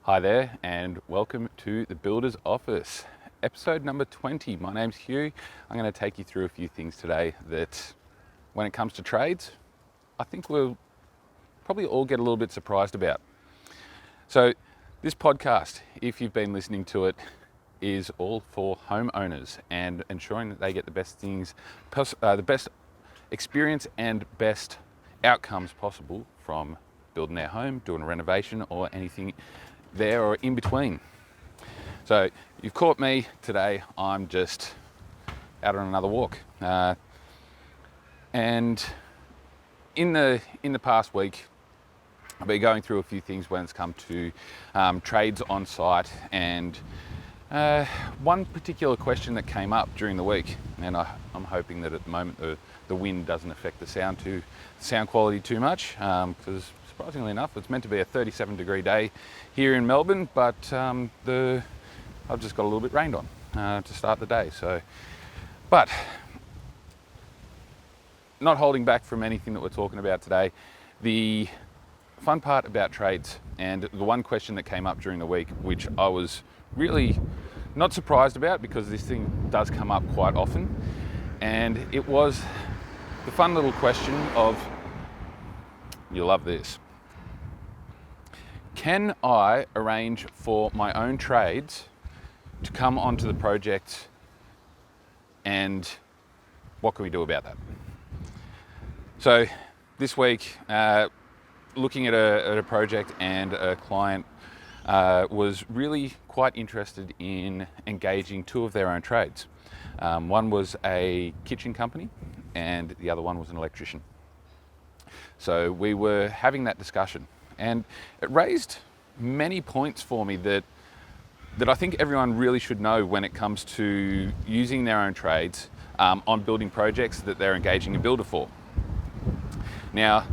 Hi there and welcome to the Builder's Office, episode number 20. My name's Hugh. I'm going to take you through a few things today that when it comes to trades, I think we'll probably all get a little bit surprised about. So this podcast, if you've been listening to it, is all for homeowners and ensuring that they get the best things, the best experience and best outcomes possible from building their home, doing a renovation or anything there or in between. So you've caught me today. I'm just out on another walk, and in the past week, I've been going through a few things when it's come to trades on site, and one particular question that came up during the week, and I'm hoping that at the moment the wind doesn't affect the sound quality too much, because surprisingly enough, it's meant to be a 37-degree day here in Melbourne, but I've just got a little bit rained on to start the day. But not holding back from anything that we're talking about today, the fun part about trades, and the one question that came up during the week, which I was really not surprised about because this thing does come up quite often, and it was the fun little question of, you'll love this, can I arrange for my own trades to come onto the project, and what can we do about that? So this week, looking at a project, and a client was really quite interested in engaging two of their own trades. One was a kitchen company and the other one was an electrician. So we were having that discussion, and it raised many points for me that I think everyone really should know when it comes to using their own trades on building projects that they're engaging a builder for. Now,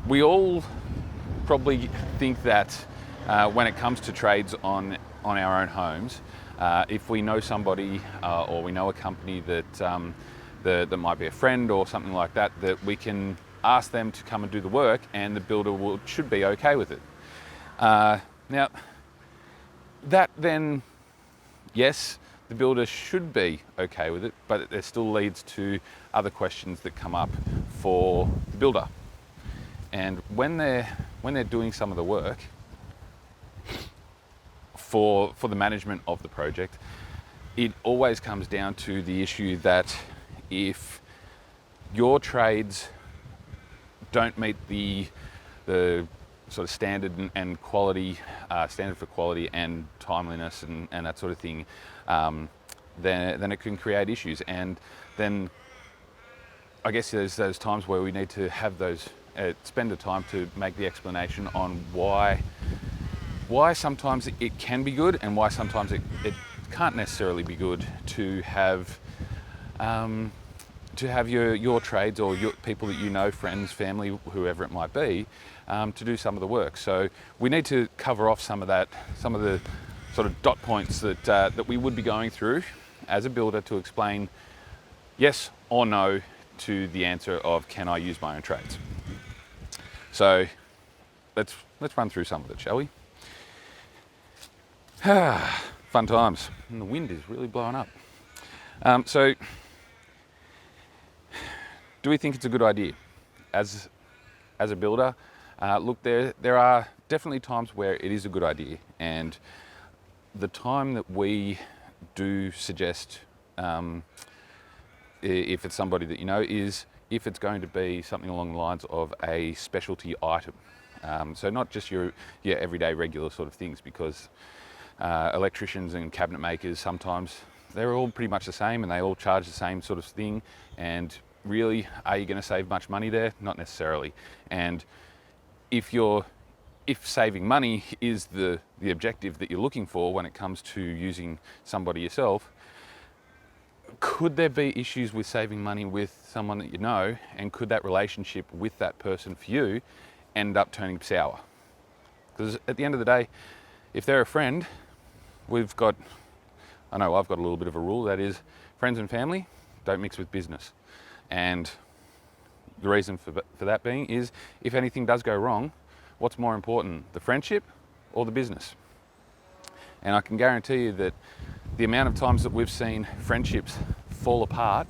we all probably think that when it comes to trades on our own homes, if we know somebody or we know a company that might be a friend or something like that, that we can ask them to come and do the work, and the builder should be okay with it. Now, that then, yes, the builder should be okay with it, but it still leads to other questions that come up for the builder. And when they're doing some of the work for the management of the project, it always comes down to the issue that if your trades don't meet the sort of standard and quality, standard for quality and timeliness and that sort of thing, then it can create issues. And then I guess there's those times where we need to have those, spend the time to make the explanation on why sometimes it can be good and why sometimes it can't necessarily be good to have your trades or your people that you know, friends, family, whoever it might be, to do some of the work. So we need to cover off some of the sort of dot points that we would be going through as a builder to explain yes or no to the answer of, can I use my own trades? So let's run through some of it, shall we? Fun times, and the wind is really blowing up. So do we think it's a good idea as a builder? Look, there are definitely times where it is a good idea, and the time that we do suggest, if it's somebody that you know, is if it's going to be something along the lines of a specialty item. So not just your everyday regular sort of things, because electricians and cabinet makers, sometimes they're all pretty much the same and they all charge the same sort of thing, and really, are you going to save much money there? Not necessarily. And if saving money is the objective that you're looking for when it comes to using somebody yourself, could there be issues with saving money with someone that you know, and could that relationship with that person for you end up turning sour? Because at the end of the day, if they're a friend, I've got a little bit of a rule, that is, friends and family don't mix with business. And the reason for that being is, if anything does go wrong, what's more important, the friendship or the business. And I can guarantee you that the amount of times that we've seen friendships fall apart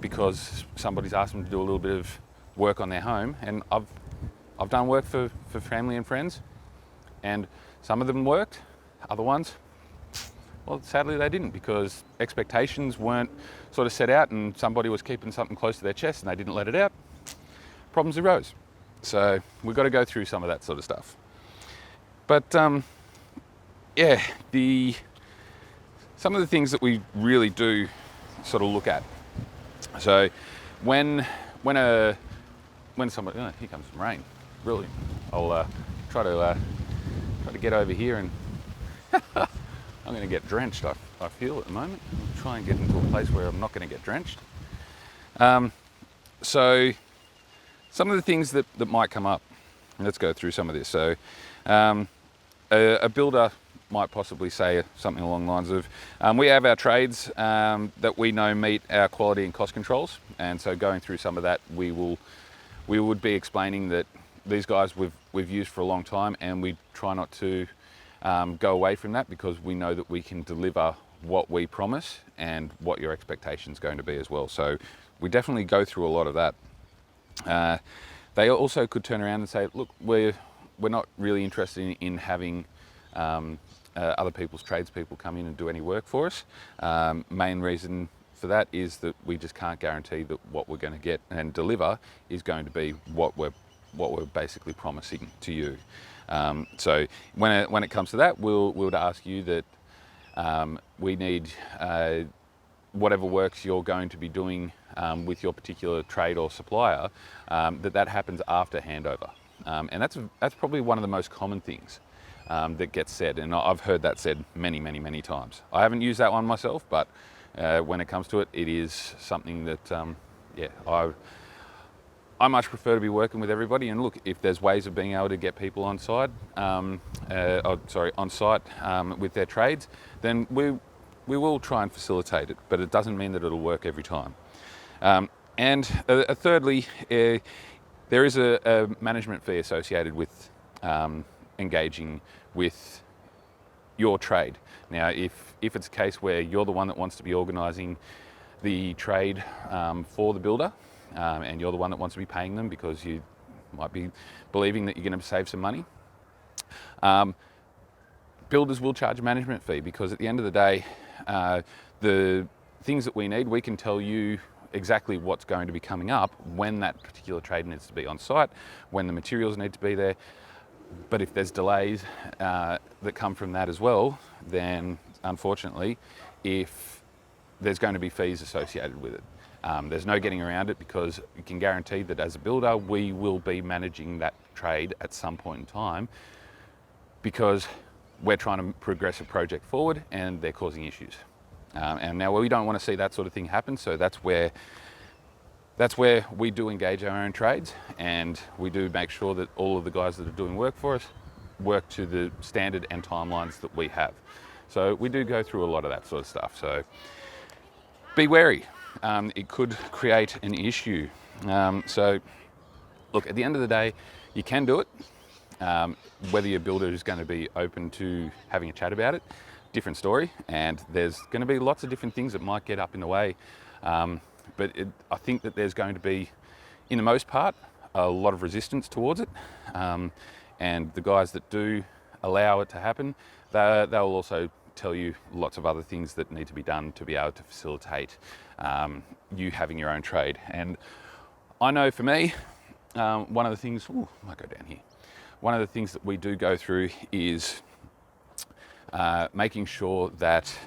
because somebody's asked them to do a little bit of work on their home, and I've done work for family and friends, and some of them worked, other ones, well, sadly they didn't, because expectations weren't sort of set out and somebody was keeping something close to their chest and they didn't let it out. Problems arose. So we've got to go through some of that sort of stuff. But yeah, some of the things that we really do sort of look at. So when somebody, oh, here comes some rain, brilliant. I'll try to get over here, and I'm going to get drenched. I feel at the moment. I'll try and get into a place where I'm not going to get drenched. So some of the things that might come up. Let's go through some of this. So a builder might possibly say something along the lines of, we have our trades that we know meet our quality and cost controls, and so going through some of that, we would be explaining that these guys we've used for a long time, and we try not to go away from that, because we know that we can deliver what we promise and what your expectation is going to be as well. So we definitely go through a lot of that. They also could turn around and say, look, we're not really interested in having other people's tradespeople come in and do any work for us. Main reason for that is that we just can't guarantee that what we're going to get and deliver is going to be what we're basically promising to you. So when it comes to that, we'll ask you that we need whatever works you're going to be doing with your particular trade or supplier, that happens after handover. And that's probably one of the most common things that gets said, and I've heard that said many times. I haven't used that one myself, but when it comes to it, it is something that I much prefer to be working with everybody. And look, if there's ways of being able to get people on site with their trades, then we will try and facilitate it, but it doesn't mean that it'll work every time. And thirdly, there is a management fee associated with engaging with your trade. Now, if it's a case where you're the one that wants to be organising the trade for the builder, and you're the one that wants to be paying them because you might be believing that you're going to save some money, builders will charge a management fee, because at the end of the day, the things that we need, we can tell you exactly what's going to be coming up when that particular trade needs to be on site, when the materials need to be there. But if there's delays that come from that as well, then unfortunately, if there's going to be fees associated with it. There's no getting around it, because you can guarantee that as a builder, we will be managing that trade at some point in time, because we're trying to progress a project forward and they're causing issues. And now we don't want to see that sort of thing happen, so that's where we do engage our own trades, and we do make sure that all of the guys that are doing work for us work to the standard and timelines that we have. So we do go through a lot of that sort of stuff. So be wary. It could create an issue. So look, at the end of the day, you can do it. Whether your builder is going to be open to having a chat about it, different story. And there's going to be lots of different things that might get up in the way. But I think that there's going to be, in the most part, a lot of resistance towards it. And the guys that do allow it to happen, they'll also tell you lots of other things that need to be done to be able to facilitate you having your own trade. And I know for me, one of the things, I might go down here. One of the things that we do go through is making sure that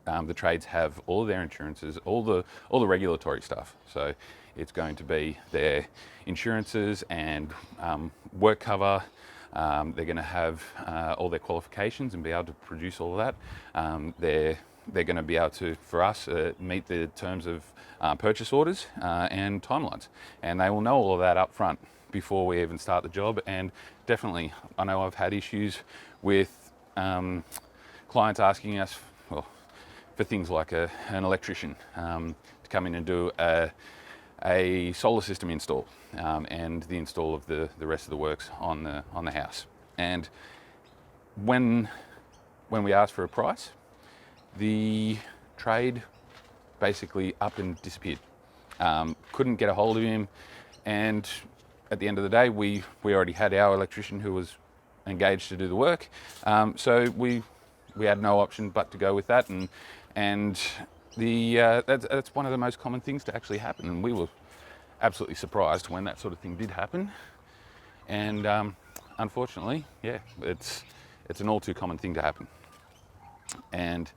the trades have all of their insurances, all the regulatory stuff. So it's going to be their insurances and work cover. They're going to have all their qualifications and be able to produce all of that. They're going to be able to, for us, meet the terms of purchase orders and timelines. And they will know all of that up front before we even start the job. And definitely, I know I've had issues with clients asking us, for things like an electrician to come in and do a solar system install and the install of the rest of the works on the house. And when we asked for a price, the trade basically up and disappeared. Couldn't get a hold of him, and at the end of the day, we already had our electrician who was engaged to do the work, so we had no option but to go with that, and that's one of the most common things to actually happen, and we were absolutely surprised when that sort of thing did happen. And unfortunately, yeah, it's an all too common thing to happen. And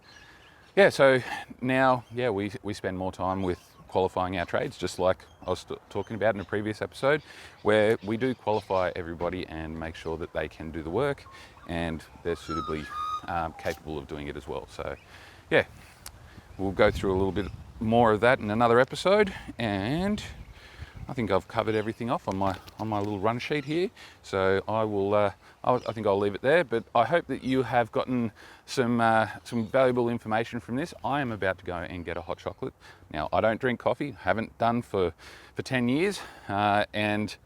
yeah, so now, yeah, we spend more time with qualifying our trades, just like I was talking about in a previous episode, where we do qualify everybody and make sure that they can do the work and they're suitably capable of doing it as well. So yeah, we'll go through a little bit more of that in another episode, and I think I've covered everything off on my little run sheet here. So I think I'll leave it there, but I hope that you have gotten some valuable information from this. I am about to go and get a hot chocolate. Now, I don't drink coffee, haven't done for 10 years, and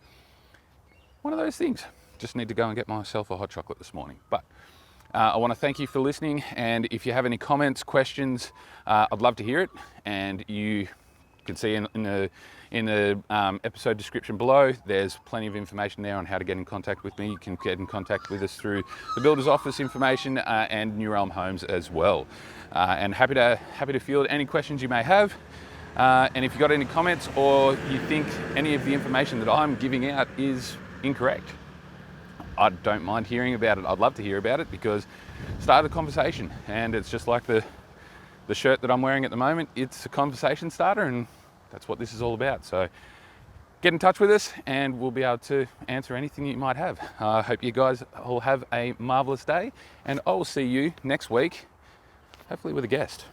one of those things, just need to go and get myself a hot chocolate this morning. But I want to thank you for listening, and if you have any comments, questions, I'd love to hear it. And you can see in the episode description below, there's plenty of information there on how to get in contact with me. You can get in contact with us through the builder's office information and New Realm Homes as well. And happy to field any questions you may have. And if you've got any comments, or you think any of the information that I'm giving out is incorrect, I don't mind hearing about it. I'd love to hear about it, because start a conversation. And it's just like the shirt that I'm wearing at the moment. It's a conversation starter, and that's what this is all about. So get in touch with us and we'll be able to answer anything you might have. I hope you guys all have a marvelous day, and I will see you next week, hopefully with a guest.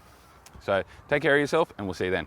So take care of yourself, and we'll see you then.